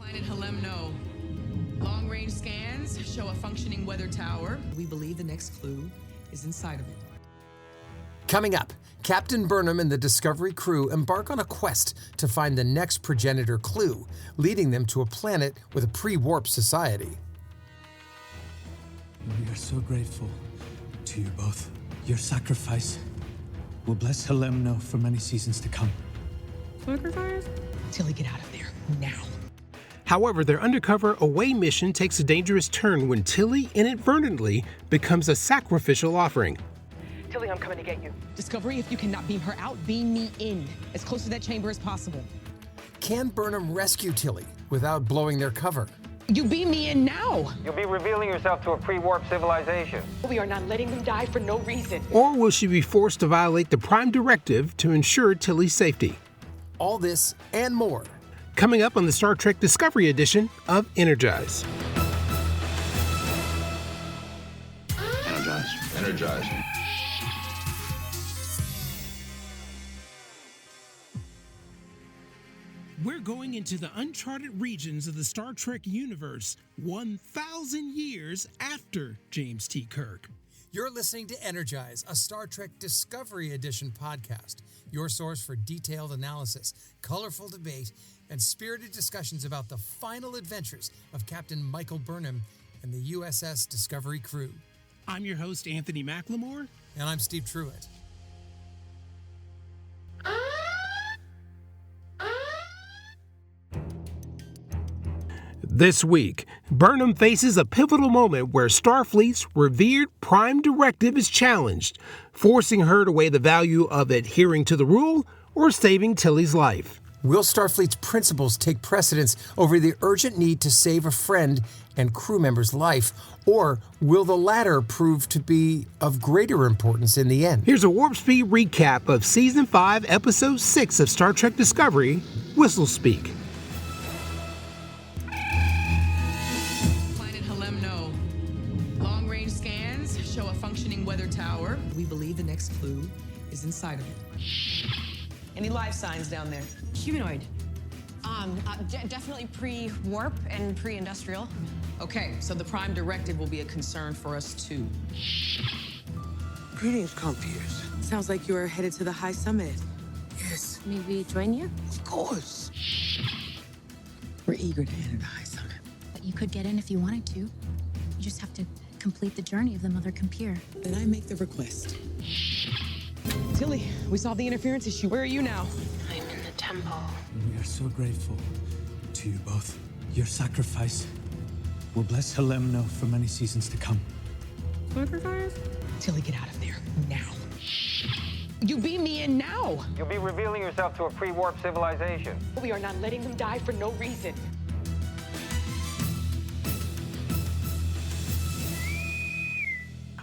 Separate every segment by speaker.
Speaker 1: Planet Helem, long-range scans show a functioning weather tower. We believe the next clue is inside of it.
Speaker 2: Coming up, Captain Burnam and the Discovery crew embark on a quest to find the next progenitor clue, leading them to a planet with a pre-warp society.
Speaker 3: We are so grateful to you both. Your sacrifice will bless Helem for many seasons to come.
Speaker 1: Sacrifice? Tilly, get out of there, now.
Speaker 4: However, their undercover away mission takes a dangerous turn when Tilly inadvertently becomes a sacrificial offering.
Speaker 1: Tilly, I'm coming to get you. Discovery, if you cannot beam her out, beam me in, as close to that chamber as possible.
Speaker 2: Can Burnham rescue Tilly without blowing their cover?
Speaker 1: You beam me in now.
Speaker 5: You'll be revealing yourself to a pre-warp civilization.
Speaker 1: We are not letting them die for no reason.
Speaker 4: Or will she be forced to violate the Prime Directive to ensure Tilly's safety?
Speaker 2: All this and more.
Speaker 4: Coming up on the Star Trek Discovery edition of Energize.
Speaker 6: Energize.
Speaker 4: We're going into the uncharted regions of the Star Trek universe 1,000 years after James T. Kirk.
Speaker 2: You're listening to Energize, a Star Trek Discovery Edition podcast, your source for detailed analysis, colorful debate, and spirited discussions about the final adventures of Captain Michael Burnham and the USS Discovery crew.
Speaker 4: I'm your host, Anthony McLemore.
Speaker 2: And I'm Steve Truitt.
Speaker 4: This week, Burnham faces a pivotal moment where Starfleet's revered Prime Directive is challenged, forcing her to weigh the value of adhering to the rule or saving Tilly's life.
Speaker 2: Will Starfleet's principles take precedence over the urgent need to save a friend and crew member's life, or will the latter prove to be of greater importance in the end?
Speaker 4: Here's a warp speed recap of Season 5, Episode 6 of Star Trek Discovery, Whistlespeak.
Speaker 1: Planet Helem, long-range scans show a functioning weather tower. We believe the next clue is inside of it. Any life signs down there?
Speaker 7: Humanoid. Definitely pre-warp and pre-industrial.
Speaker 1: Okay, so the Prime Directive will be a concern for us too.
Speaker 8: Greetings, compeers. Sounds like you're headed to the High Summit.
Speaker 7: Yes. Maybe join you?
Speaker 8: Of course. We're eager to enter the High Summit.
Speaker 9: But you could get in if you wanted to. You just have to complete the journey of the Mother Compeer.
Speaker 8: Then I make the request.
Speaker 1: Tilly, we solved the interference issue. Where are you now?
Speaker 7: I'm in the temple.
Speaker 3: We are so grateful to you both. Your sacrifice will bless Helem for many seasons to come.
Speaker 1: Sacrifice? Tilly, get out of there, now. You beam me in now.
Speaker 5: You'll be revealing yourself to a pre-warp civilization.
Speaker 1: We are not letting them die for no reason.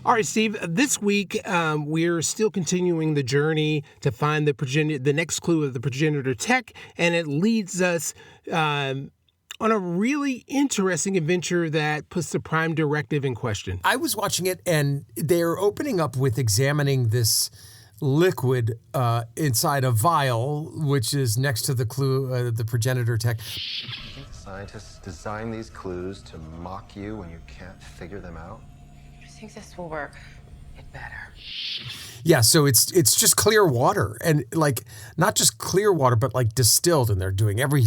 Speaker 4: All right, Steve, this week we're still continuing the journey to find the next clue of the progenitor tech, and it leads us on a really interesting adventure that puts the Prime Directive in question.
Speaker 2: I was watching it, and they're opening up with examining this liquid inside a vial, which is next to the clue, the progenitor tech.
Speaker 6: I think the scientists design these clues to mock you when you can't figure them out.
Speaker 7: I think this will work. It better.
Speaker 2: Yeah, so it's just clear water, and like not just clear water, but like distilled, and they're doing every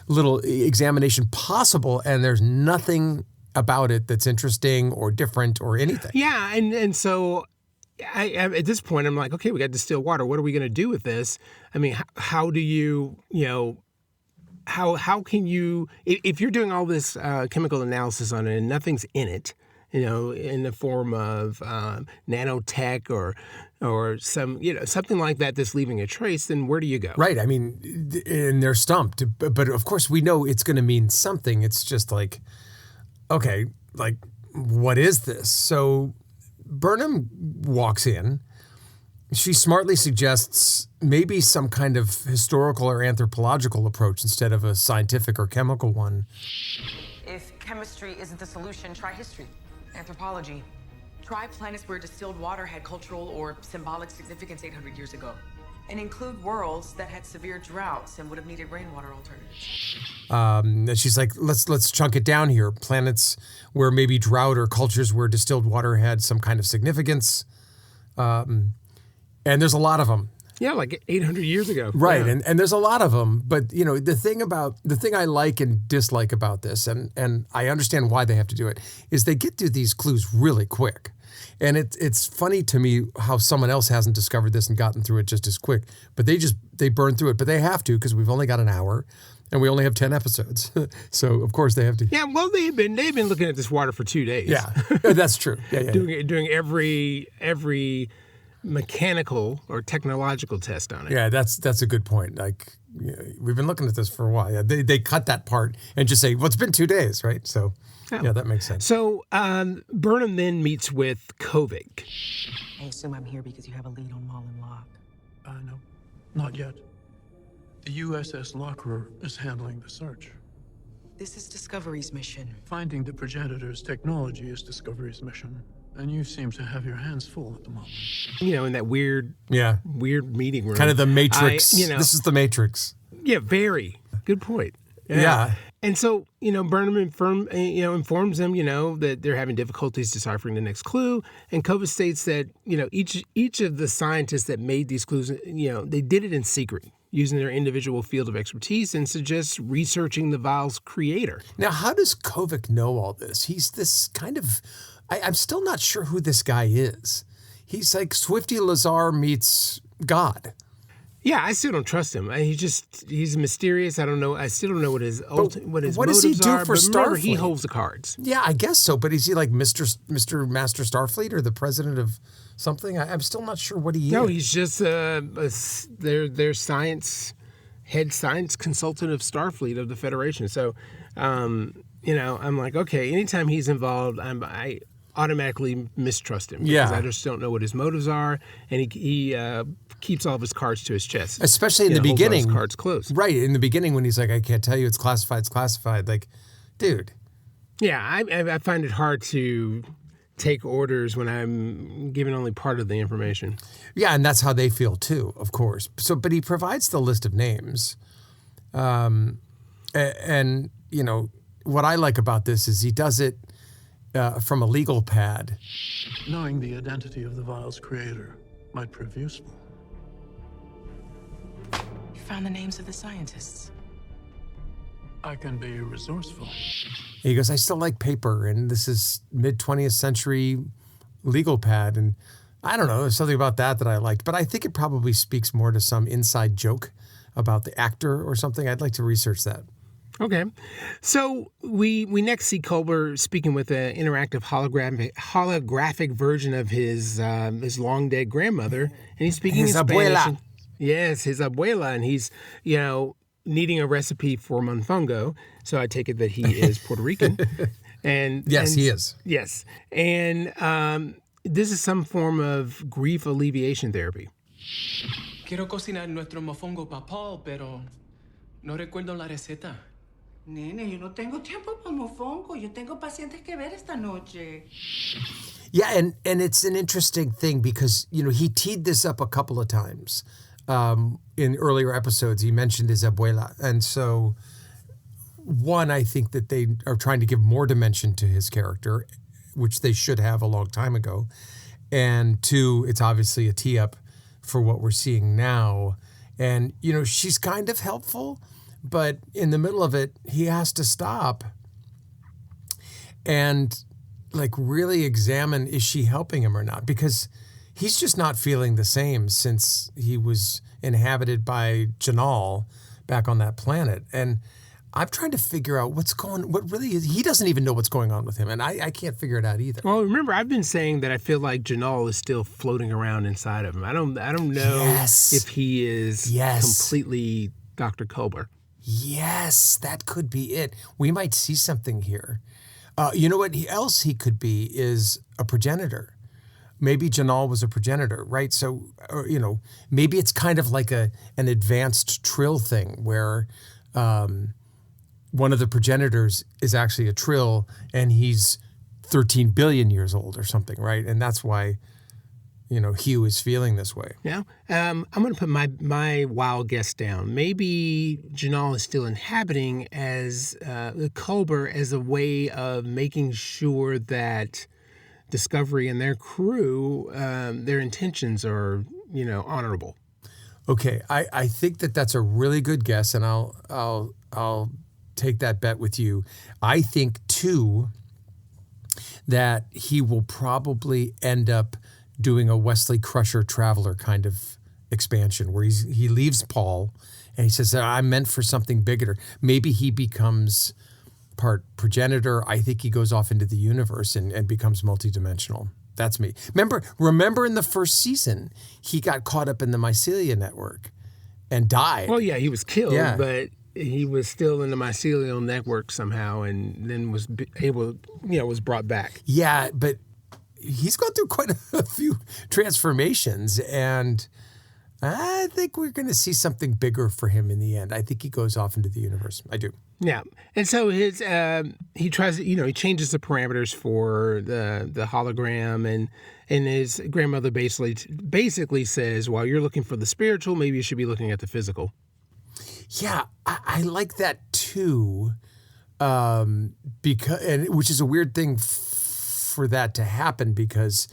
Speaker 2: little examination possible, and there's nothing about it that's interesting or different or anything.
Speaker 4: Yeah, and so I at this point I'm like, okay, we got distilled water. What are we going to do with this? I mean, how do you how can you, if you're doing all this chemical analysis on it and nothing's in it, in the form of nanotech or some, something like that that's leaving a trace, then where do you go?
Speaker 2: Right. I mean, and they're stumped. But of course, we know it's going to mean something. It's just like, okay, like, what is this? So Burnham walks in. She smartly suggests maybe some kind of historical or anthropological approach instead of a scientific or chemical one.
Speaker 1: If chemistry isn't the solution, try history, anthropology. Try planets where distilled water had cultural or symbolic significance 800 years ago. and include worlds that had severe droughts and would have needed rainwater alternatives.
Speaker 2: And she's like, let's chunk it down here. Planets where maybe drought or cultures where distilled water had some kind of significance. And there's a lot of them.
Speaker 4: Yeah, like 800 years ago.
Speaker 2: Right,
Speaker 4: Yeah.
Speaker 2: and there's a lot of them. But, you know, the thing I like and dislike about this, and I understand why they have to do it, is they get to these clues really quick. And it's funny to me how someone else hasn't discovered this and gotten through it just as quick. But they burn through it. But they have to, because we've only got an hour. And we only have 10 episodes. So, of course, they have to.
Speaker 4: Yeah, well, they've been looking at this water for 2 days.
Speaker 2: Yeah, that's true. Yeah.
Speaker 4: Doing every mechanical or technological test on it.
Speaker 2: Yeah, that's a good point. Like, you know, we've been looking at this for a while. Yeah, they cut that part and just say, well, it's been 2 days, right? So, yeah, that makes sense.
Speaker 4: So, Burnham then meets with Kovic.
Speaker 1: I assume I'm here because you have a lead on Mullen Locke.
Speaker 3: No, not yet. The USS Lockerer is handling the search.
Speaker 1: This is Discovery's mission.
Speaker 3: Finding the progenitor's technology is Discovery's mission. And you seem to have your hands full at the moment.
Speaker 4: You know, in that weird meeting room.
Speaker 2: Kind of the Matrix. This is the Matrix.
Speaker 4: Yeah, very. Good point.
Speaker 2: Yeah.
Speaker 4: And so, you know, Burnham informs them, you know, that they're having difficulties deciphering the next clue. And Kovic states that, you know, each of the scientists that made these clues, you know, they did it in secret, using their individual field of expertise, and suggests researching the vial's creator.
Speaker 2: Now, how does Kovic know all this? He's this kind of... I'm still not sure who this guy is. He's like Swifty Lazar meets God.
Speaker 4: Yeah, I still don't trust him. He's mysterious. I don't know. I still don't know what his
Speaker 2: what
Speaker 4: motives
Speaker 2: does he do
Speaker 4: are.
Speaker 2: for
Speaker 4: But remember, he
Speaker 2: Starfleet?
Speaker 4: holds the cards.
Speaker 2: Yeah, I guess so. But is he like Mr. Master Starfleet or the president of something? I'm still not sure what he is.
Speaker 4: No, he's just their head science consultant of Starfleet of the Federation. So, you know, I'm like, okay, anytime he's involved, I automatically mistrust him.
Speaker 2: Yeah.
Speaker 4: Because I just don't know what his motives are, and he keeps all of his cards to his chest.
Speaker 2: Especially in the
Speaker 4: holds all
Speaker 2: beginning.
Speaker 4: his cards close.
Speaker 2: Right, in the beginning when he's like, I can't tell you, it's classified. Like, dude.
Speaker 4: Yeah, I find it hard to take orders when I'm given only part of the information.
Speaker 2: Yeah, and that's how they feel too, of course. So, but he provides the list of names. And, you know, what I like about this is he does it from a legal pad.
Speaker 3: Knowing the identity of the vial's creator might prove useful.
Speaker 1: You found the names of the scientists.
Speaker 3: I can be resourceful.
Speaker 2: He goes, I still like paper, and this is mid-20th century legal pad, and I don't know, there's something about that I liked, but I think it probably speaks more to some inside joke about the actor or something. I'd like to research that.
Speaker 4: Okay. So we next see Culber speaking with an interactive holographic version of his long dead grandmother, and he's speaking
Speaker 2: His
Speaker 4: in Spanish.
Speaker 2: abuela.
Speaker 4: Yes, his abuela, and he's, you know, needing a recipe for mofongo. So I take it that he is Puerto Rican.
Speaker 2: Yes, he is.
Speaker 4: Yes. And this is some form of grief alleviation therapy.
Speaker 10: Quiero cocinar nuestro mofongo papal, pero no recuerdo la receta.
Speaker 11: Nene, yo no tengo tiempo para mofongo. Yo tengo pacientes que ver esta noche.
Speaker 2: Yeah, and it's an interesting thing because, you know, he teed this up a couple of times. In earlier episodes, he mentioned his abuela. And so, one, I think that they are trying to give more dimension to his character, which they should have a long time ago. And two, it's obviously a tee-up for what we're seeing now. And, you know, she's kind of helpful, but in the middle of it, he has to stop and, like, really examine, is she helping him or not? Because he's just not feeling the same since he was inhabited by Janal back on that planet. And I'm trying to figure out what really is. He doesn't even know what's going on with him, and I can't figure it out either.
Speaker 4: Well, remember, I've been saying that I feel like Janal is still floating around inside of him. I don't know if he is completely Dr. Culber.
Speaker 2: Yes, that could be it. We might see something here. You know what else he could be is a progenitor. Maybe Janal was a progenitor, right? So, you know, maybe it's kind of like an advanced Trill thing where one of the progenitors is actually a Trill and he's 13 billion years old or something, right? And that's why, Hugh is feeling this way.
Speaker 4: Yeah. I'm going to put my wild guess down. Maybe Janal is still inhabiting as Culber as a way of making sure that Discovery and their crew, their intentions are, honorable.
Speaker 2: Okay, I think that's a really good guess, and I'll take that bet with you. I think too that he will probably end up doing a Wesley Crusher Traveler kind of expansion where he leaves Paul and he says, I'm meant for something bigger. Maybe he becomes part progenitor. I think he goes off into the universe and becomes multidimensional. That's me. Remember in the first season, he got caught up in the mycelia network and died.
Speaker 4: Well, yeah, he was killed, but he was still in the mycelial network somehow and then was able, was brought back.
Speaker 2: Yeah, but he's gone through quite a few transformations, and I think we're going to see something bigger for him in the end. I think he goes off into the universe. I do.
Speaker 4: Yeah, and so he tries, he changes the parameters for the hologram, and his grandmother basically says, while you're looking for the spiritual, maybe you should be looking at the physical.
Speaker 2: Yeah, I like that too, which is a weird thing for that to happen because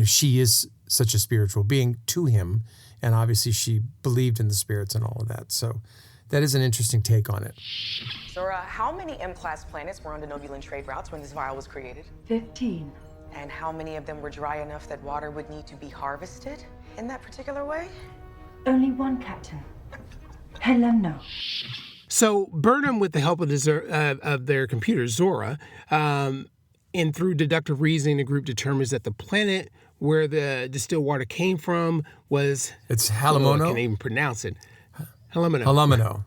Speaker 2: she is such a spiritual being to him, and obviously she believed in the spirits and all of that. So that is an interesting take on it.
Speaker 12: Zora, how many M-class planets were on the Nobulan trade routes when this vial was created?
Speaker 11: 15.
Speaker 12: And how many of them were dry enough that water would need to be harvested in that particular way?
Speaker 11: Only one, Captain. Helena.
Speaker 4: So Burnham, with the help of their computer, Zora, and through deductive reasoning, the group determines that the planet where the distilled water came from was...
Speaker 2: It's Halemono?
Speaker 4: I can't even pronounce it. Halemno.
Speaker 2: Halemno,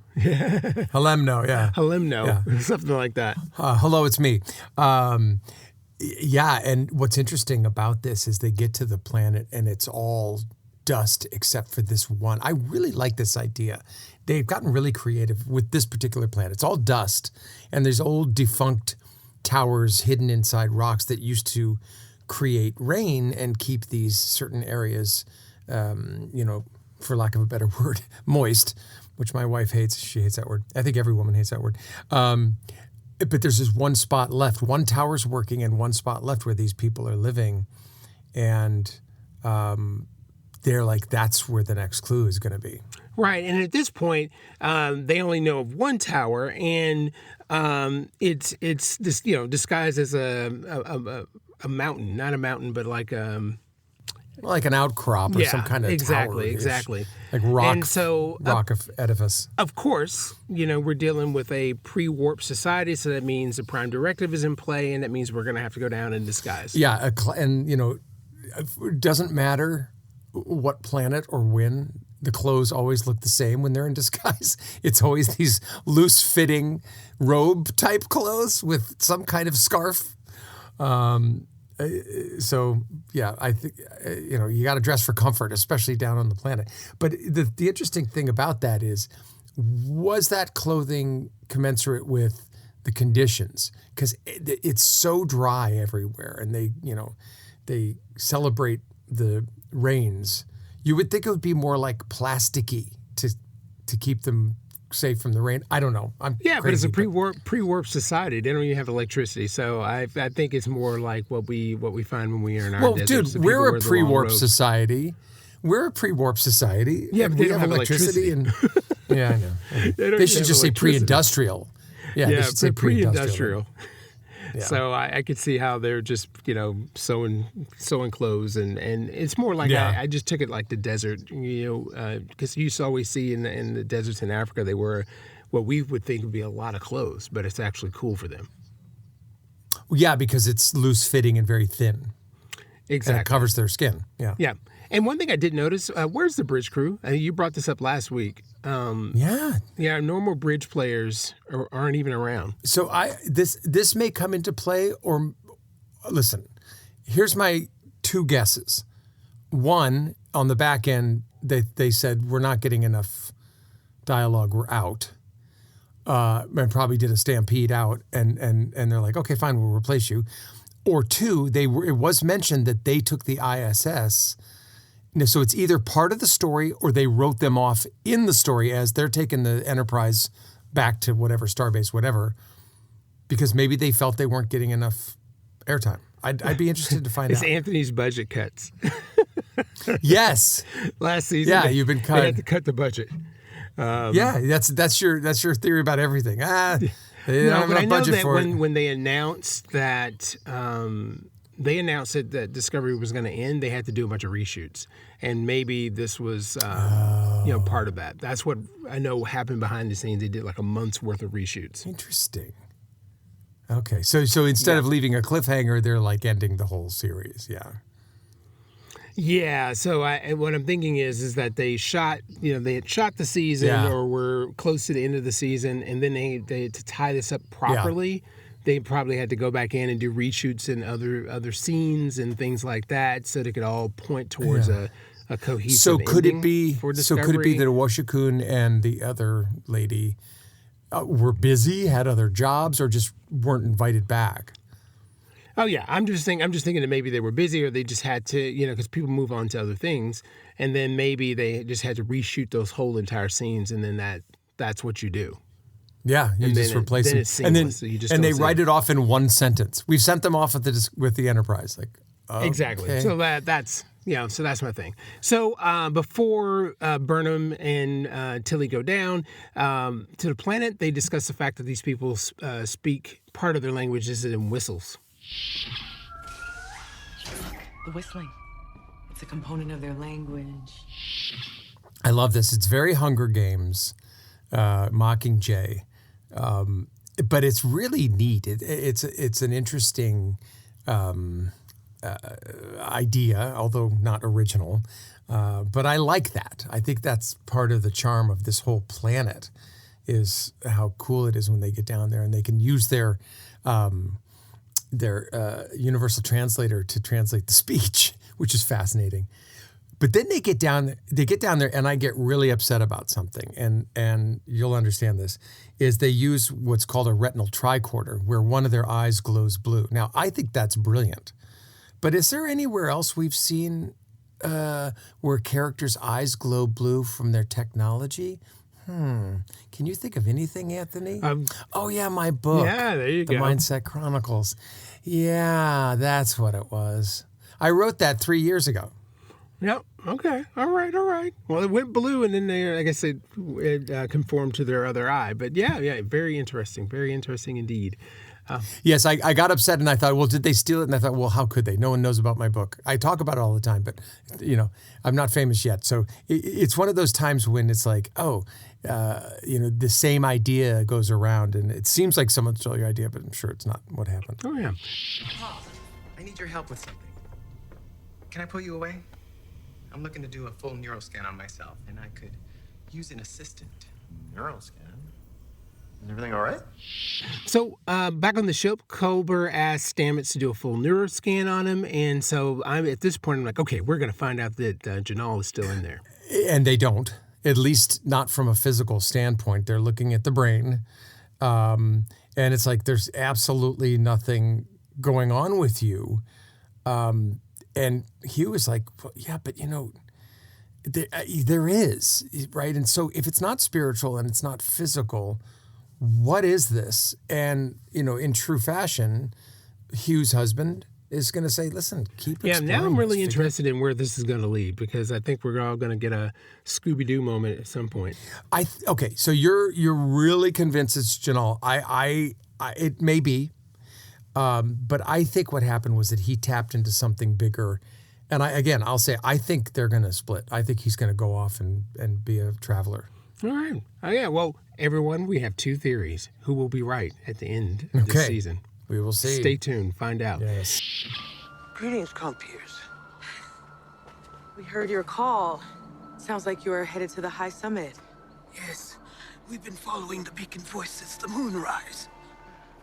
Speaker 2: yeah.
Speaker 4: Halemno, yeah. Something like that.
Speaker 2: Hello, it's me. Yeah, and what's interesting about this is they get to the planet and it's all dust except for this one. I really like this idea. They've gotten really creative with this particular planet. It's all dust, and there's old defunct towers hidden inside rocks that used to create rain and keep these certain areas, for lack of a better word, moist, which my wife hates. She hates that word. I think every woman hates that word. But there's this one spot left. One tower's working and one spot left where these people are living. And they're like, that's where the next clue is going to be.
Speaker 4: Right. And at this point, they only know of one tower, and it's this, disguised as a mountain, not a mountain, but like an
Speaker 2: outcrop or some kind of tower.
Speaker 4: Exactly.
Speaker 2: Like rock,
Speaker 4: and so,
Speaker 2: rock of edifice.
Speaker 4: Of course, we're dealing with a pre-warp society, so that means the Prime Directive is in play, and that means we're going to have to go down in disguise.
Speaker 2: Yeah, it doesn't matter what planet or when, the clothes always look the same when they're in disguise. It's always these loose-fitting robe-type clothes with some kind of scarf. So, yeah, I think, you got to dress for comfort, especially down on the planet. But the interesting thing about that is, was that clothing commensurate with the conditions? Because it's so dry everywhere, and they celebrate the rains. You would think it would be more like plasticky to keep them safe from the rain. I don't know. I'm crazy,
Speaker 4: but it's a pre-warp society. They don't even have electricity, so I think it's more like what we find when we are in our deserts.
Speaker 2: Dude, we're a pre-warp society. We're a pre-warp society.
Speaker 4: Yeah, but
Speaker 2: we have electricity. And yeah, I know. They should just say pre-industrial. Yeah, they should say pre-industrial. Yeah.
Speaker 4: So I could see how they're just, sewing clothes, and it's more like I just took it like the desert, because you used to always see in the deserts in Africa, they wear what we would think would be a lot of clothes, but it's actually cool for them.
Speaker 2: Yeah, because it's loose fitting and very thin.
Speaker 4: Exactly.
Speaker 2: And it covers their skin. Yeah.
Speaker 4: Yeah. And one thing I did notice, where's the bridge crew? You brought this up last week. Yeah, normal bridge players aren't even around.
Speaker 2: So this may come into play, or listen, here's my two guesses. One, on the back end, they said, we're not getting enough dialogue, we're out. And probably did a stampede out, and they're like, okay, fine, we'll replace you. Or two, it was mentioned that they took the ISS So it's either part of the story or they wrote them off in the story as they're taking the Enterprise back to whatever, Starbase, whatever, because maybe they felt they weren't getting enough airtime. I'd be interested to find out.
Speaker 4: It's Anthony's budget cuts.
Speaker 2: Yes.
Speaker 4: Last season,
Speaker 2: Yeah, you've been cut.
Speaker 4: They had to cut the budget.
Speaker 2: Yeah, that's your theory about everything. They don't have enough budget for it.
Speaker 4: When they announced that that Discovery was going to end, they had to do a bunch of reshoots, and maybe this was part of that. That's what I know happened behind the scenes. They did like a month's worth of reshoots.
Speaker 2: Interesting. Okay, so instead of leaving a cliffhanger, they're like ending the whole series. Yeah.
Speaker 4: Yeah, so what I'm thinking is that they had shot the season or were close to the end of the season, and then they to tie this up properly, they probably had to go back in and do reshoots and other scenes and things like that, so they could all point towards a cohesive ending.
Speaker 2: So could it be that Owosekun and the other lady were busy, had other jobs, or just weren't invited back?
Speaker 4: Oh yeah, I'm just thinking that maybe they were busy, or they just had to, because people move on to other things, and then maybe they just had to reshoot those whole entire scenes, and then that's what you do.
Speaker 2: Yeah, you just replace
Speaker 4: them,
Speaker 2: it,
Speaker 4: it's seamless, so
Speaker 2: they write it off in one sentence. We've sent them off with the Enterprise,
Speaker 4: exactly.
Speaker 2: Okay.
Speaker 4: So that's my thing. So before Burnham and Tilly go down to the planet, they discuss the fact that these people speak part of their language is in whistles.
Speaker 8: The whistling. It's a component of their language.
Speaker 2: I love this. It's very Hunger Games, Mockingjay, but it's really neat. It's an interesting idea, although not original. But I like that. I think that's part of the charm of this whole planet, is how cool it is when they get down there and they can use their universal translator to translate the speech, which is fascinating. But then they get down there, and I get really upset about something, and you'll understand this, is they use what's called a retinal tricorder, where one of their eyes glows blue. Now, I think that's brilliant. But is there anywhere else we've seen where characters' eyes glow blue from their technology? Can you think of anything, Anthony? My book.
Speaker 4: Yeah, there you
Speaker 2: go. The Mindset Chronicles. Yeah, that's what it was. I wrote that 3 years ago.
Speaker 4: Yep. Okay. All right. Well, it went blue, and then I guess it conformed to their other eye. But yeah, very interesting. Very interesting indeed.
Speaker 2: Yes, I got upset, and I thought, well, did they steal it? And I thought, well, how could they? No one knows about my book. I talk about it all the time, but, I'm not famous yet. So it's one of those times when it's like, the same idea goes around, and it seems like someone stole your idea, but I'm sure it's not what happened.
Speaker 4: Oh, yeah.
Speaker 13: Paul, I need your help with something. Can I pull you away? I'm looking to do a full neuroscan on myself, and I could use an assistant.
Speaker 6: Neuroscan? Is everything all right?
Speaker 4: So back on the ship, Culber asked Stamets to do a full neuroscan on him, and so at this point I'm like, okay, we're going to find out that Janal is still in there.
Speaker 2: And they don't, at least not from a physical standpoint. They're looking at the brain, and it's like there's absolutely nothing going on with you. And Hugh is like, well, yeah, but there is, right? And so if it's not spiritual and it's not physical, what is this? And, in true fashion, Hugh's husband is going to say, listen, keep exploring.
Speaker 4: Yeah, now I'm really interested in where this is going to lead, because I think we're all going to get a Scooby-Doo moment at some point.
Speaker 2: Okay, so you're really convinced it's Janal. It may be. But I think what happened was that he tapped into something bigger. And I'll say, I think they're going to split. I think he's going to go off and be a traveler.
Speaker 4: All right. Oh, yeah. Well, everyone, we have two theories. Who will be right at the end of this season?
Speaker 2: We will see.
Speaker 4: Stay tuned. Find out.
Speaker 2: Yes.
Speaker 8: Greetings, compeers.
Speaker 12: We heard your call. Sounds like you are headed to the high summit.
Speaker 8: Yes. We've been following the beacon voice since the moonrise.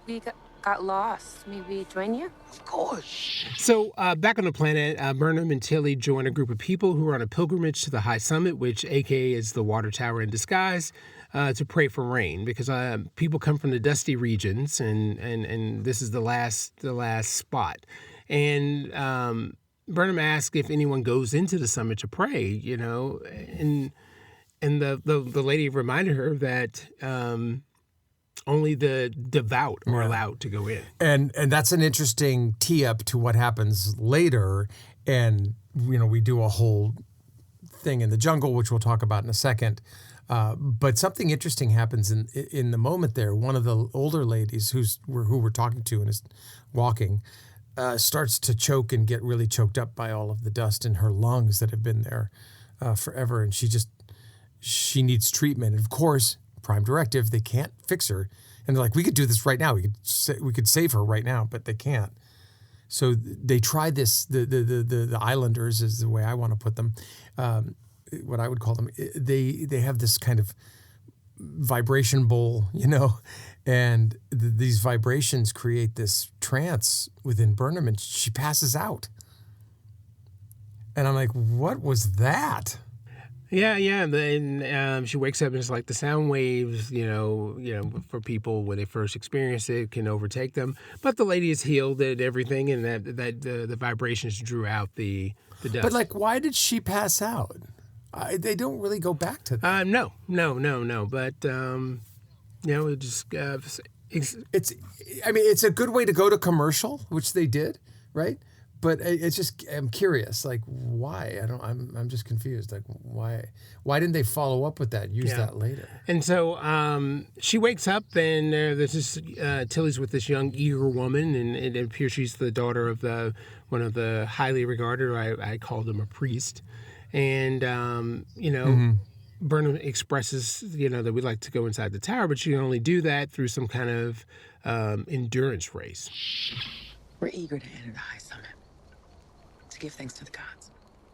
Speaker 7: We got lost. Maybe join you?
Speaker 8: Of course.
Speaker 4: So back on the planet, Burnham and Tilly join a group of people who are on a pilgrimage to the high summit, which AKA is the water tower in disguise, to pray for rain, because people come from the dusty regions, and this is the last spot. And Burnham asks if anyone goes into the summit to pray, and the lady reminded her that only the devout are allowed to go in.
Speaker 2: And that's an interesting tee up to what happens later. And, we do a whole thing in the jungle, which we'll talk about in a second. But something interesting happens in the moment there. One of the older ladies who we're talking to and is walking starts to choke and get really choked up by all of the dust in her lungs that have been there forever. And she needs treatment. And of course, Prime Directive, they can't fix her. And they're like, we could do this right now. We could save her right now, but they can't. So they try this, the islanders is the way I want to put them, what I would call them. They have this kind of vibration bowl, and these vibrations create this trance within Burnham, and she passes out. And I'm like, what was that?
Speaker 4: Yeah. Then she wakes up and it's like the sound waves, for people when they first experience it can overtake them. But the lady is healed at everything, and that the vibrations drew out the dust.
Speaker 2: But why did she pass out? They don't really go back to that.
Speaker 4: No. But it just
Speaker 2: it's a good way to go to commercial, which they did, right? But I'm curious, why? I'm just confused. Why didn't they follow up with that? Use that later.
Speaker 4: And so she wakes up, and there's this Tilly's with this young eager woman, and it appears she's the daughter of one of the highly regarded. I called him a priest, and Burnham expresses that we'd like to go inside the tower, but she can only do that through some kind of endurance race.
Speaker 8: We're eager to enter the high summit. To give thanks to the gods.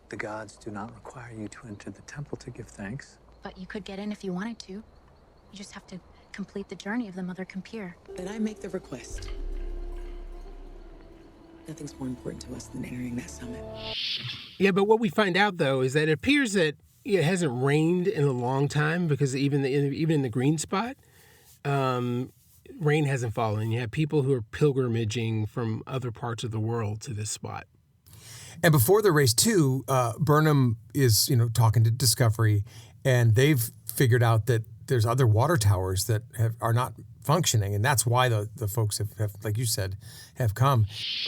Speaker 3: The gods do not require you to enter the temple to give thanks.
Speaker 9: But you could get in if you wanted to. You just have to complete the journey of the Mother Compere.
Speaker 8: Then I make the request. Nothing's more important to us than entering that summit.
Speaker 4: Yeah, but what we find out, though, is that it appears that it hasn't rained in a long time, because even in the green spot, rain hasn't fallen. You have people who are pilgrimaging from other parts of the world to this spot.
Speaker 2: And before the race, too, Burnham is, talking to Discovery, and they've figured out that there's other water towers that are not functioning, and that's why the folks have, like you said, have come.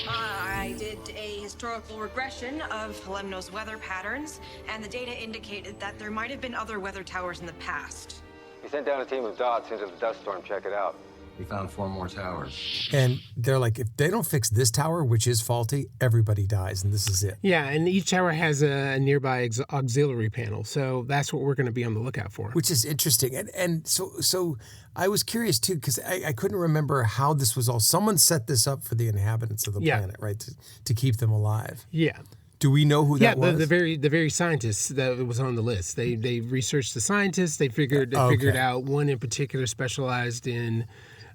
Speaker 14: I did a historical regression of Lemno's weather patterns, and the data indicated that there might have been other weather towers in the past.
Speaker 5: We sent down a team of dots into the dust storm, check it out.
Speaker 6: We found 4 more towers.
Speaker 2: And they're like, if they don't fix this tower, which is faulty, everybody dies, and this is it.
Speaker 4: Yeah, and each tower has a nearby auxiliary panel, so that's what we're going to be on the lookout for.
Speaker 2: Which is interesting. And so I was curious, too, because I couldn't remember how this was all. Someone set this up for the inhabitants of the planet, right, to keep them alive.
Speaker 4: Yeah.
Speaker 2: Do we know who that was?
Speaker 4: Yeah, the very scientists that was on the list. They researched the scientists. They figured out one in particular specialized in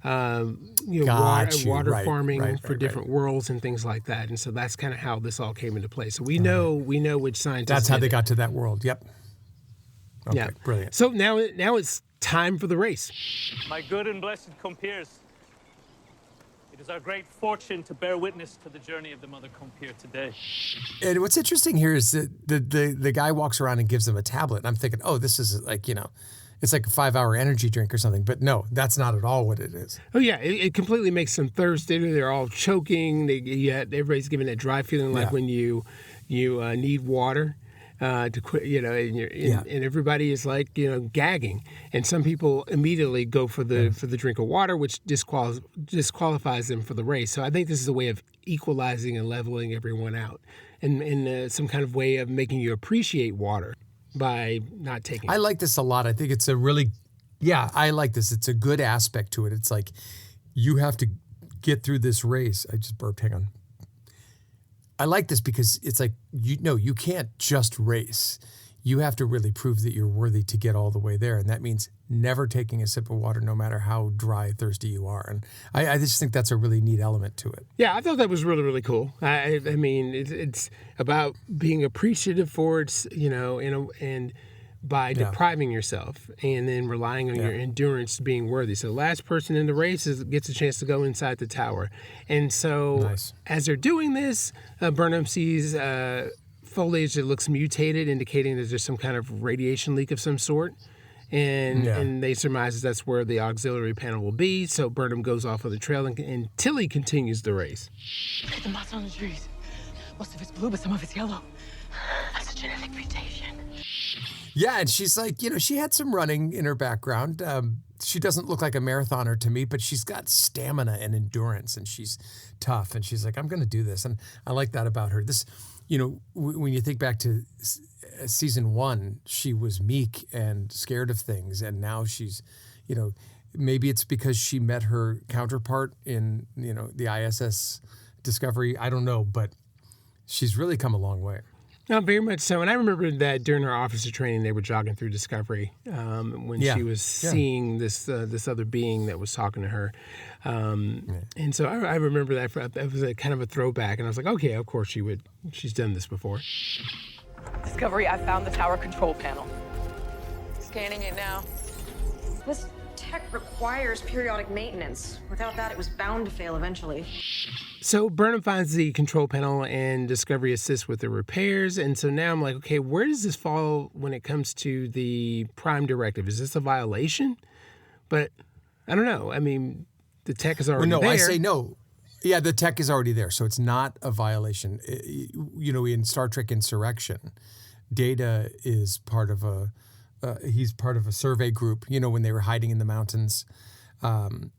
Speaker 4: water farming for different worlds and things like that. And so that's kind of how this all came into play. So we know which scientists.
Speaker 2: That's how they got to that world. Yep. Okay,
Speaker 4: yeah.
Speaker 2: Brilliant.
Speaker 4: So now it's time for the race.
Speaker 15: My good and blessed compeers, it is our great fortune to bear witness to the journey of the Mother Compere today.
Speaker 2: And what's interesting here is that the guy walks around and gives them a tablet. And I'm thinking, oh, this is it's like a 5-hour energy drink or something. But no, that's not at all what it is.
Speaker 4: Oh, yeah. It completely makes them thirsty. They're all choking. Everybody's giving that dry feeling like when you need water to quit, and everybody is like, gagging. And some people immediately go for the drink of water, which disqualifies them for the race. So I think this is a way of equalizing and leveling everyone out, and some kind of way of making you appreciate water by not taking it.
Speaker 2: I like this a lot. I think it's I like this. It's a good aspect to it. It's like you have to get through this race. I just burped. Hang on. I like this because it's like, you can't just race. You have to really prove that you're worthy to get all the way there. And that means never taking a sip of water, no matter how dry, thirsty you are. And I just think that's a really neat element to it.
Speaker 4: Yeah, I thought that was really, really cool. I mean, it's about being appreciative for it, and by depriving yourself and then relying on your endurance being worthy. So the last person in the race gets a chance to go inside the tower. And so as they're doing this, Burnham sees foliage that looks mutated, indicating that there's some kind of radiation leak of some sort. And they surmise that's where the auxiliary panel will be. So Burnham goes off on the trail, and Tilly continues the race.
Speaker 8: Look at the moss on the trees. Most of it's blue, but some of it's yellow. That's a genetic mutation.
Speaker 2: Yeah, and she's like, she had some running in her background. She doesn't look like a marathoner to me, but she's got stamina and endurance, and she's tough. And she's like, I'm going to do this. And I like that about her. This, when you think back to season 1, she was meek and scared of things. And now she's, maybe it's because she met her counterpart in, the ISS Discovery. I don't know, but she's really come a long way.
Speaker 4: No, very much so. And I remember that during her officer training, they were jogging through Discovery when she was seeing this other being that was talking to her. And so I remember that. It was a kind of a throwback. And I was like, okay, of course she's done this before.
Speaker 8: Discovery, I found the tower control panel. Scanning it now.
Speaker 14: This tech requires periodic maintenance. Without that, it was bound to fail eventually.
Speaker 4: So Burnham finds the control panel and Discovery assists with the repairs. And so now I'm like, okay, where does this fall when it comes to the Prime Directive? Is this a violation? But I don't know. I mean, the tech is already there.
Speaker 2: I say no. Yeah, the tech is already there, so it's not a violation. In Star Trek Insurrection, Data is part of he's part of a survey group, when they were hiding in the mountains. And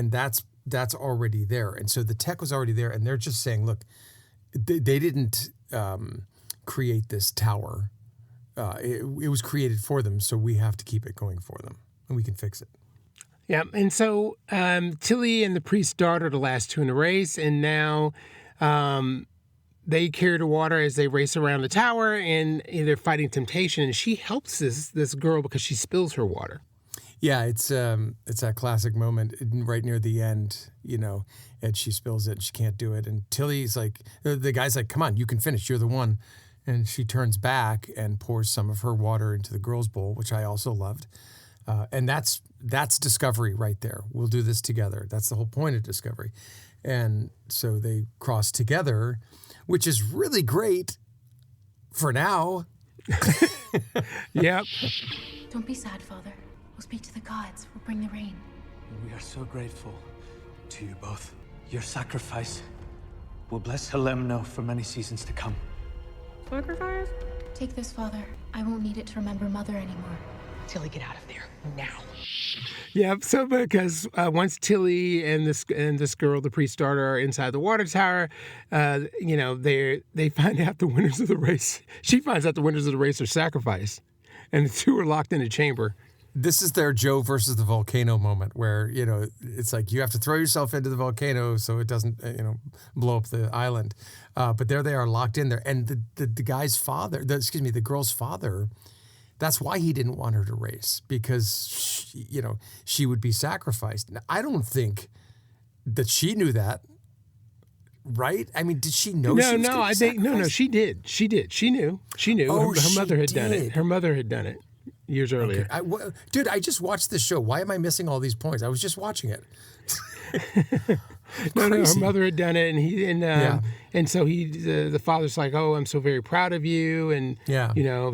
Speaker 2: that's already there. And so the tech was already there, and they're just saying, look, they didn't create this tower. It was created for them, so we have to keep it going for them, and we can fix it.
Speaker 4: Yeah, and so Tilly and the priest's daughter are the last two in the race, and now they carry the water as they race around the tower, and they're fighting temptation, and she helps this girl because she spills her water.
Speaker 2: Yeah, it's that classic moment right near the end, and she spills it and she can't do it. And Tilly's like, the guy's like, come on, you can finish, you're the one. And she turns back and pours some of her water into the girl's bowl, which I also loved. And that's Discovery right there. We'll do this together. That's the whole point of Discovery. And so they cross together, which is really great for now.
Speaker 4: Yep.
Speaker 9: Don't be sad, Father. We'll speak to the gods. We'll bring the rain.
Speaker 3: We are so grateful to you both. Your sacrifice will bless Halemno for many seasons to come.
Speaker 14: Sacrifice?
Speaker 9: Take this, Father. I won't need it to remember Mother anymore.
Speaker 8: Tilly, get out of there now.
Speaker 4: Yeah, so because once Tilly and this girl, the priest daughter, are inside the water tower, they find out the winners of the race. She finds out the winners of the race are sacrificed, and the two are locked in a chamber.
Speaker 2: This is their Joe versus the volcano moment where, it's like you have to throw yourself into the volcano so it doesn't, blow up the island. But there they are locked in there. And the guy's father, the girl's father, that's why he didn't want her to race, because, she would be sacrificed. Now, I don't think that she knew that. Right? I mean, did she know?
Speaker 4: No, she did. She knew.
Speaker 2: Oh,
Speaker 4: her mother had done it. Her mother had done it years earlier.
Speaker 2: Okay. Dude, I just watched this show. Why am I missing all these points? I was just watching it.
Speaker 4: No, her mother had done it, and so the father's like, "Oh, I'm so very proud of you," and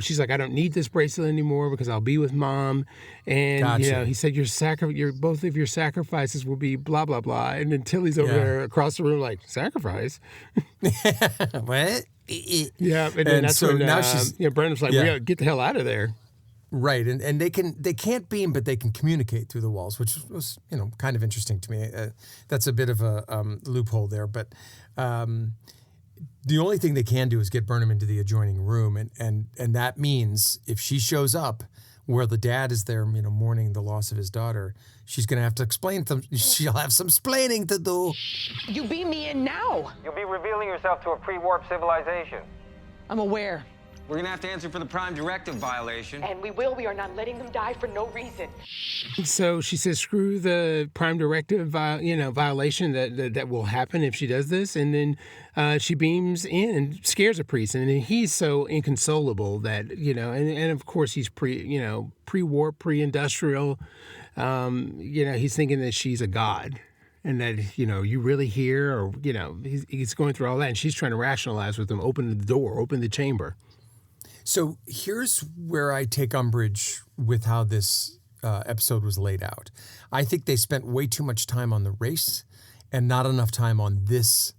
Speaker 4: she's like, "I don't need this bracelet anymore because I'll be with Mom," and he said, both of your sacrifices will be blah blah blah," and then Tilly's over there across the room like, "Sacrifice?"
Speaker 2: What?
Speaker 4: Yeah, and then that's when now Burnham's like, "We gotta get the hell out of there."
Speaker 2: Right, and they can't beam, but they can communicate through the walls, which was kind of interesting to me. That's a bit of a loophole there, but the only thing they can do is get Burnham into the adjoining room, and that means if she shows up where the dad is there, mourning the loss of his daughter, she's going to have to explain them. She'll have some splaining to do.
Speaker 8: You beam me in now.
Speaker 5: You'll be revealing yourself to a pre-warp civilization.
Speaker 8: I'm aware.
Speaker 5: We're gonna have to answer for the Prime Directive violation.
Speaker 8: And we will. We are not letting them die for no reason.
Speaker 4: So she says, screw the Prime Directive, violation that will happen if she does this. And then she beams in and scares a priest. And he's so inconsolable that, and of course he's pre-war, pre-industrial. He's thinking that she's a god. And that, you really hear, or, he's going through all that. And she's trying to rationalize with him, open the door, open the chamber.
Speaker 2: So here's where I take umbrage with how this episode was laid out. I think they spent way too much time on the race and not enough time on this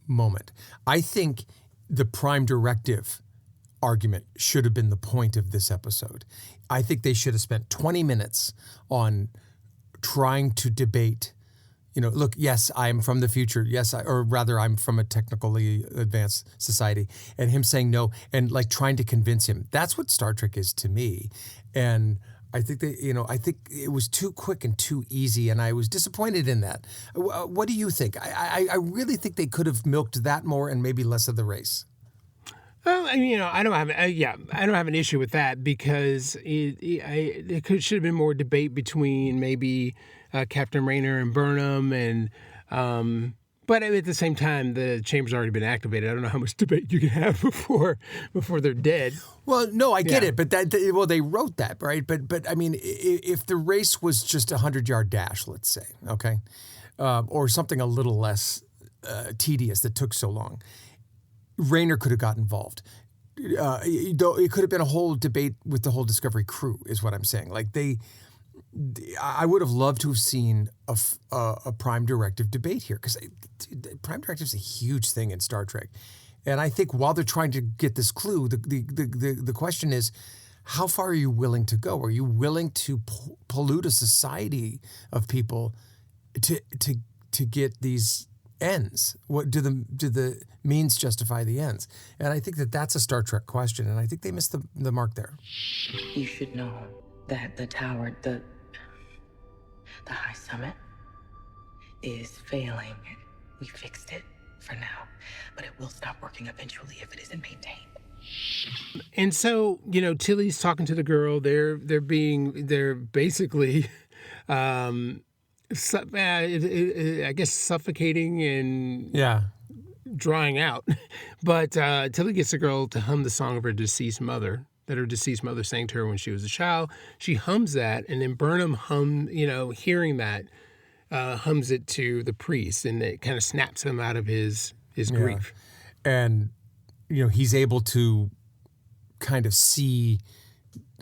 Speaker 2: moment. I think the Prime Directive argument should have been the point of this episode. I think they should have spent 20 minutes on trying to debate, look, yes, I'm from the future. Yes, or rather, I'm from a technically advanced society. And him saying no and like trying to convince him. That's what Star Trek is to me. And I think I think it was too quick and too easy. And I was disappointed in that. What do you think? I really think they could have milked that more and maybe less of the race.
Speaker 4: Well, I don't have an issue with that because it should have been more debate between maybe Captain Raynor and Burnham, and but at the same time, the chamber's already been activated. I don't know how much debate you can have before they're dead.
Speaker 2: Well, no, I get it, but they wrote that, right? But I mean, if the race was just a 100-yard dash, let's say, okay, or something a little less tedious that took so long. Raynor could have got involved. It could have been a whole debate with the whole Discovery crew, is what I'm saying. Like I would have loved to have seen a Prime Directive debate here because Prime Directive is a huge thing in Star Trek, and I think while they're trying to get this clue, the question is, how far are you willing to go? Are you willing to pollute a society of people to get these ends? What do the means justify the ends? And I think that's a Star Trek question, and I think they missed the mark there.
Speaker 16: You should know that the tower, the high summit, is failing. We fixed it for now, but it will stop working eventually if it isn't maintained.
Speaker 4: And so, Tilly's talking to the girl. They're basically I guess suffocating and drying out. But Tilly gets the girl to hum the song of her deceased mother that her deceased mother sang to her when she was a child. She hums that, and then Burnham hearing that, hums it to the priest, and it kind of snaps him out of his grief.
Speaker 2: And, he's able to kind of see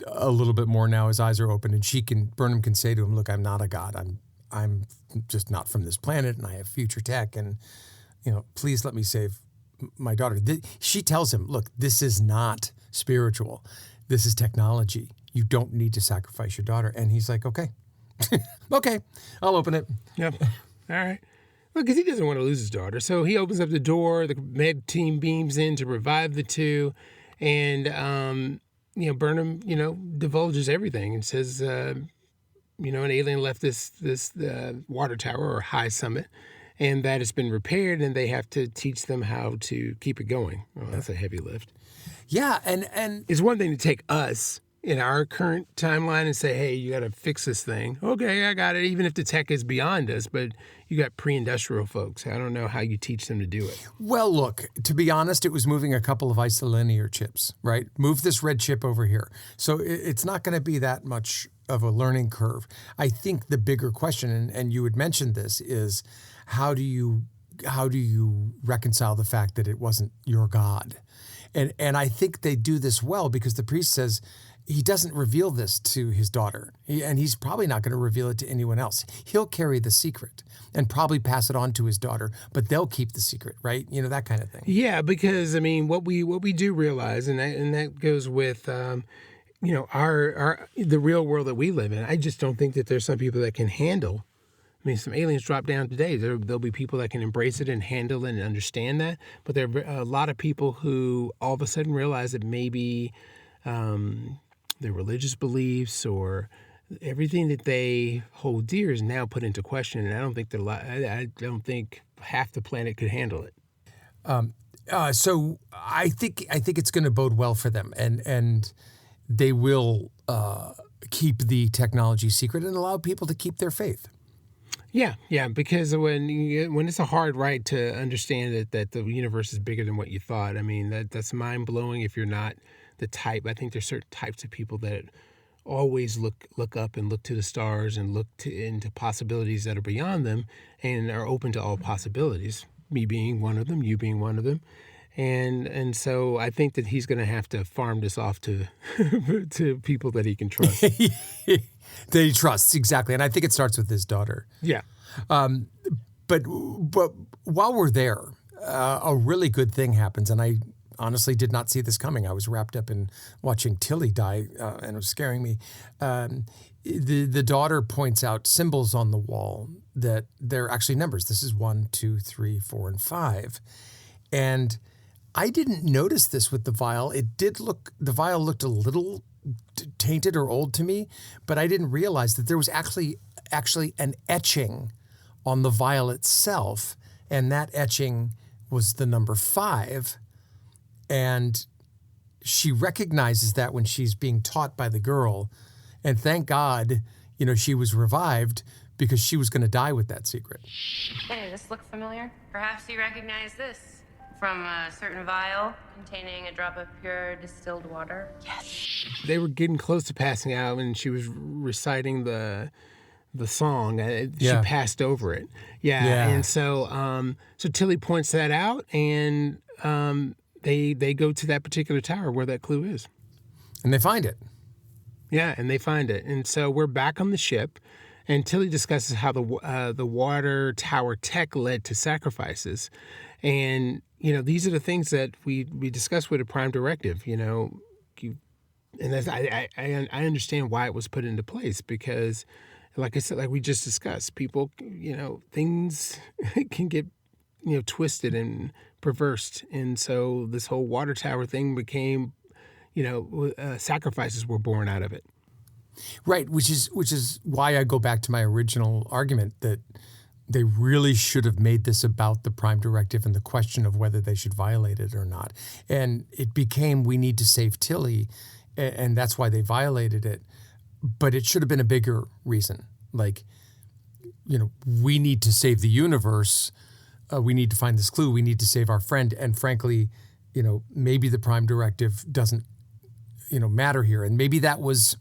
Speaker 2: a little bit more now. His eyes are open, and Burnham can say to him, look, I'm not a god. I'm just not from this planet, and I have future tech, and, please let me save my daughter. She tells him, look, this is not spiritual. This is technology. You don't need to sacrifice your daughter. And he's like, okay, okay, I'll open it.
Speaker 4: Yep. All right. Well, because he doesn't want to lose his daughter. So he opens up the door. The med team beams in to revive the two. And, Burnham, divulges everything and says, an alien left this water tower or high summit, and that has been repaired, and they have to teach them how to keep it going. Well, that's a heavy lift.
Speaker 2: Yeah, and
Speaker 4: it's one thing to take us in our current timeline and say, hey, you got to fix this thing. Okay, I got it, even if the tech is beyond us, but you got pre-industrial folks. I don't know how you teach them to do it.
Speaker 2: Well, look, to be honest, it was moving a couple of isolinear chips, right? Move this red chip over here. So it's not going to be that much of a learning curve. I think the bigger question, and you had mentioned this, is how do you reconcile the fact that it wasn't your God? And I think they do this well because the priest says he doesn't reveal this to his daughter, and he's probably not going to reveal it to anyone else. He'll carry the secret and probably pass it on to his daughter, but they'll keep the secret, right? That kind of thing.
Speaker 4: Yeah, because what we do realize, and that goes with our the real world that we live in. I just don't think that there's some people that can handle. I mean, some aliens drop down today. There'll be people that can embrace it and handle it and understand that. But there are a lot of people who all of a sudden realize that maybe their religious beliefs or everything that they hold dear is now put into question. And I don't think half the planet could handle it.
Speaker 2: So I think it's going to bode well for them, and they will keep the technology secret and allow people to keep their faith.
Speaker 4: Yeah, because when it's a hard right to understand that the universe is bigger than what you thought, I mean, that's mind-blowing if you're not the type. I think there's certain types of people that always look up and look to the stars and look into possibilities that are beyond them and are open to all possibilities. Me being one of them, you being one of them. And so I think that he's going to have to farm this off to to people that he can trust.
Speaker 2: That he trusts, exactly. And I think it starts with his daughter.
Speaker 4: Yeah.
Speaker 2: But while we're there, a really good thing happens, and I honestly did not see this coming. I was wrapped up in watching Tilly die, and it was scaring me. The daughter points out symbols on the wall that they're actually numbers. This is 1, 2, 3, 4, and 5. And I didn't notice this with the vial. The vial looked a little tainted or old to me, but I didn't realize that there was actually an etching on the vial itself, and that etching was the number 5. And she recognizes that when she's being taught by the girl, and thank God, she was revived because she was going to die with that secret.
Speaker 7: Hey, this look familiar? Perhaps you recognize this from a certain vial containing a drop of pure distilled water. Yes.
Speaker 4: They were getting close to passing out, and she was reciting the song. She passed over it. Yeah. And so Tilly points that out, and they go to that particular tower where that clue is.
Speaker 2: And they find it.
Speaker 4: Yeah, and they find it. And so we're back on the ship, and Tilly discusses how the water tower tech led to sacrifices. And, these are the things that we discussed with a Prime Directive, and I understand why it was put into place because, like I said, like we just discussed, people, things can get, twisted and perversed. And so this whole water tower thing became, sacrifices were born out of it.
Speaker 2: Right, which is why I go back to my original argument that they really should have made this about the Prime Directive and the question of whether they should violate it or not. And it became, we need to save Tilly, and that's why they violated it. But it should have been a bigger reason. Like, we need to save the universe. We need to find this clue. We need to save our friend. And frankly, maybe the Prime Directive doesn't, matter here. And maybe that was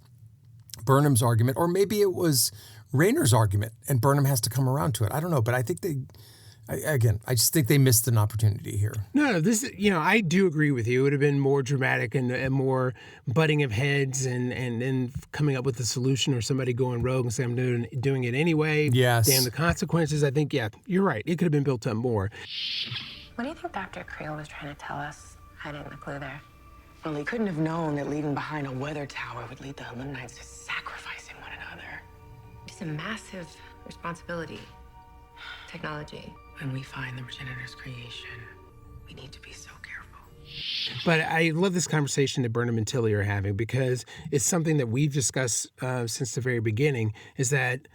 Speaker 2: Burnham's argument, or maybe it was Raynor's argument, and Burnham has to come around to it. I don't know, but I think I just think they missed an opportunity here.
Speaker 4: No, this, I do agree with you. It would have been more dramatic and more butting of heads and then coming up with a solution, or somebody going rogue and saying, I'm doing it anyway.
Speaker 2: Yes.
Speaker 4: Damn the consequences. I think, you're right. It could have been built up more.
Speaker 7: What do you think Dr. Creel was trying to tell us, hiding the clue there?
Speaker 16: Well, he couldn't have known that leaving behind a weather tower would lead the Lemnites to sacrificing one another.
Speaker 7: It's a massive responsibility. Technology.
Speaker 16: When we find the progenitor's creation, we need to be so careful.
Speaker 4: But I love this conversation that Burnham and Tilly are having, because it's something that we've discussed since the very beginning, is that,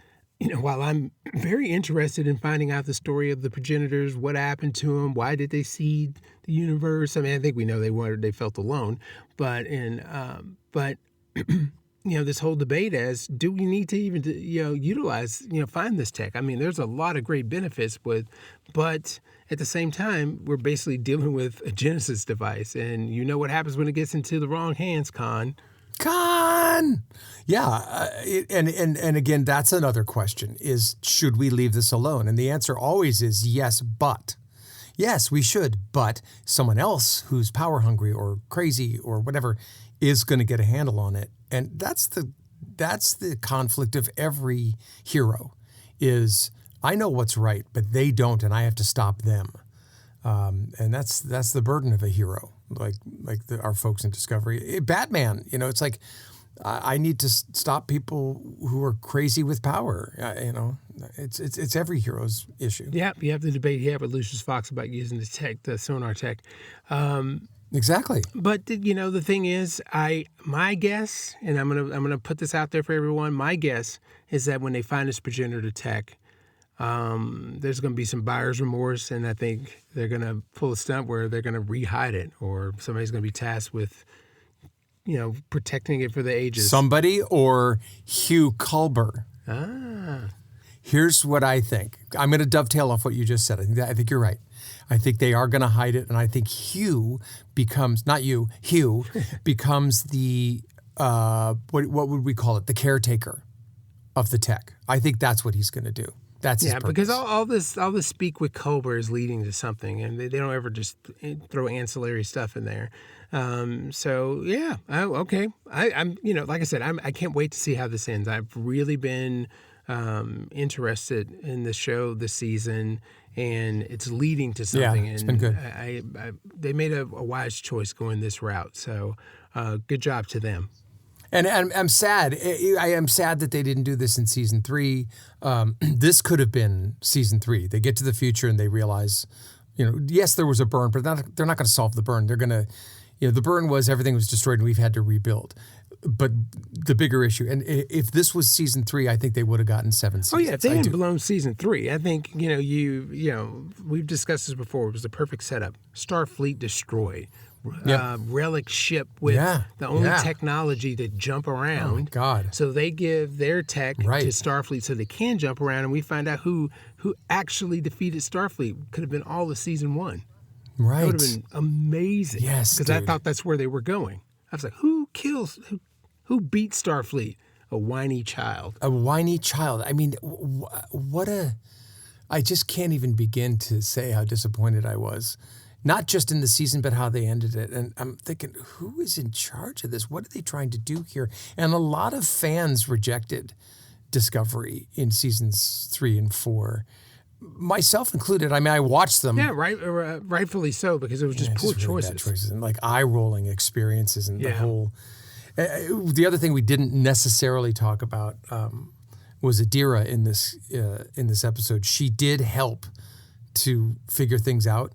Speaker 4: while I'm very interested in finding out the story of the progenitors, what happened to them, why did they seed the universe? I mean, I think we know they felt alone, but this whole debate as, do we need to even, utilize, find this tech? I mean, there's a lot of great benefits but at the same time, we're basically dealing with a Genesis device, and what happens when it gets into the wrong hands, Con.
Speaker 2: Yeah. And again, that's another question, is should we leave this alone? And the answer always is yes, but. Yes, we should, but someone else who's power hungry or crazy or whatever is going to get a handle on it. And that's the conflict of every hero, is I know what's right, but they don't, and I have to stop them. And that's the burden of a hero, like our folks in Discovery. Batman, it's like, I need to stop people who are crazy with power. It's every hero's issue.
Speaker 4: Yeah, you have the debate here with Lucius Fox about using the sonar tech.
Speaker 2: Exactly.
Speaker 4: But the thing is, my guess, and I'm gonna put this out there for everyone. My guess is that when they find this progenitor tech, there's going to be some buyer's remorse, and I think they're going to pull a stunt where they're going to re-hide it, or somebody's going to be tasked with, protecting it for the ages.
Speaker 2: Somebody or Hugh Culber. Here's what I think. I'm going to dovetail off what you just said. I think you're right. I think they are going to hide it, and I think Hugh becomes the what would we call it? The caretaker of the tech. I think that's what he's going to do. That's his purpose.
Speaker 4: Because all this speak with Culber is leading to something, and they don't ever just throw ancillary stuff in there. Okay. I'm like I said, I can't wait to see how this ends. I've really been interested in the show this season, and it's leading to something.
Speaker 2: Yeah, it's been good.
Speaker 4: They made a wise choice going this route. So good job to them.
Speaker 2: And I'm sad. I am sad that they didn't do this in season 3. This could have been season 3. They get to the future and they realize, yes, there was a burn, but they're not going to solve the burn. They're going to, the burn was everything was destroyed and we've had to rebuild. But the bigger issue, and if this was season 3, I think they would have gotten 7 seasons.
Speaker 4: Oh yeah, if they hadn't blown season 3, I think we've discussed this before. It was the perfect setup. Starfleet destroyed. Relic ship with the only technology to jump around.
Speaker 2: Oh my God.
Speaker 4: So they give their tech to Starfleet so they can jump around, and we find out who actually defeated Starfleet. Could have been all of season 1.
Speaker 2: Right.
Speaker 4: That would have been amazing.
Speaker 2: Yes,
Speaker 4: because I thought that's where they were going. I was like, who beat Starfleet? A whiny child.
Speaker 2: A whiny child. I mean, I just can't even begin to say how disappointed I was. Not just in the season, but how they ended it. And I'm thinking, who is in charge of this? What are they trying to do here? And a lot of fans rejected Discovery in seasons 3 and 4, myself included. I mean, I watched them.
Speaker 4: Yeah, rightfully so, because it was just poor
Speaker 2: really
Speaker 4: choices.
Speaker 2: Bad choices and like eye-rolling experiences and the whole. The other thing we didn't necessarily talk about was Adira in this episode. She did help to figure things out.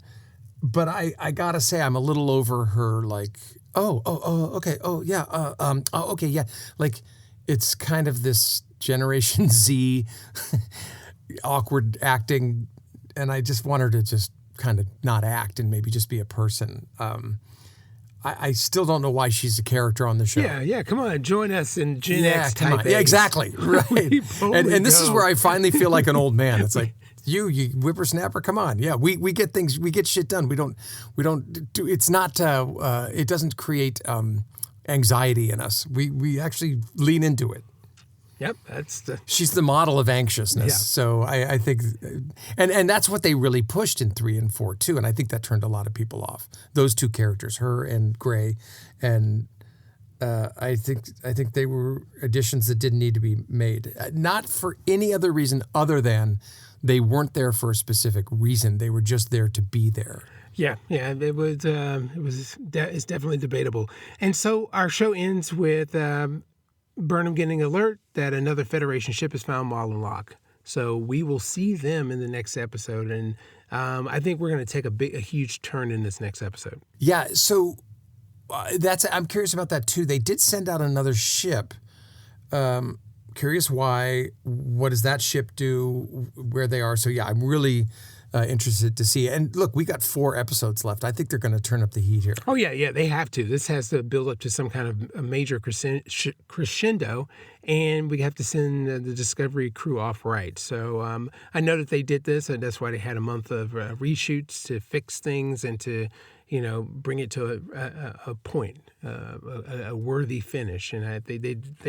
Speaker 2: But I gotta say, I'm a little over her. Like, okay, okay, yeah. Like, it's kind of this Generation Z awkward acting, and I just want her to just kind of not act and maybe just be a person. I still don't know why she's a character on the show.
Speaker 4: Yeah, come on, join us in Gen X type.
Speaker 2: Yeah, exactly, right. and this is where I finally feel like an old man. It's like. You whippersnapper, come on. Yeah, we get things, we get shit done. We don't do, it's not, it doesn't create anxiety in us. We actually lean into it.
Speaker 4: Yep,
Speaker 2: she's the model of anxiousness. Yeah. So I think, and that's what they really pushed in 3 and 4 too. And I think that turned a lot of people off. Those two characters, her and Gray, and I think they were additions that didn't need to be made. Not for any other reason other than they weren't there for a specific reason. They were just there to be there.
Speaker 4: Yeah, it's definitely debatable. And so our show ends with Burnham getting alert that another Federation ship has found Marlin Locke. So we will see them in the next episode, and I think we're going to take a huge turn in this next episode.
Speaker 2: Yeah, so I'm curious about that too. They did send out another ship. Curious why. What does that ship do? Where they are? So yeah, I'm really interested to see. And look, we got 4 episodes left. I think they're going to turn up the heat here.
Speaker 4: Oh yeah, they have to. This has to build up to some kind of a major crescendo, and we have to send the Discovery crew off right. So I know that they did this, and that's why they had a month of reshoots to fix things and to bring it to a point, a worthy finish, and they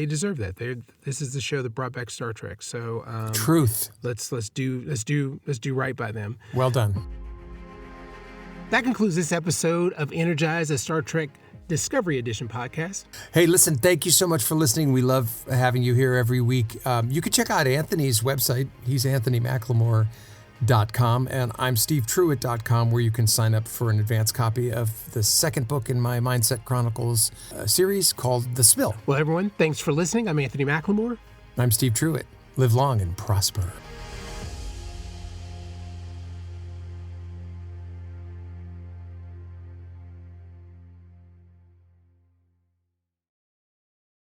Speaker 4: deserve that. This is the show that brought back Star Trek. So
Speaker 2: truth.
Speaker 4: Let's do right by them.
Speaker 2: Well done.
Speaker 4: That concludes this episode of Energize, a Star Trek Discovery Edition podcast.
Speaker 2: Hey, listen, thank you so much for listening. We love having you here every week. You can check out Anthony's website. He's McLemore.com, and I'm SteveTruitt.com, where you can sign up for an advance copy of the second book in my Mindset Chronicles series called The Spill.
Speaker 4: Well, everyone, thanks for listening. I'm Anthony McLemore.
Speaker 2: I'm Steve Truitt. Live long and prosper.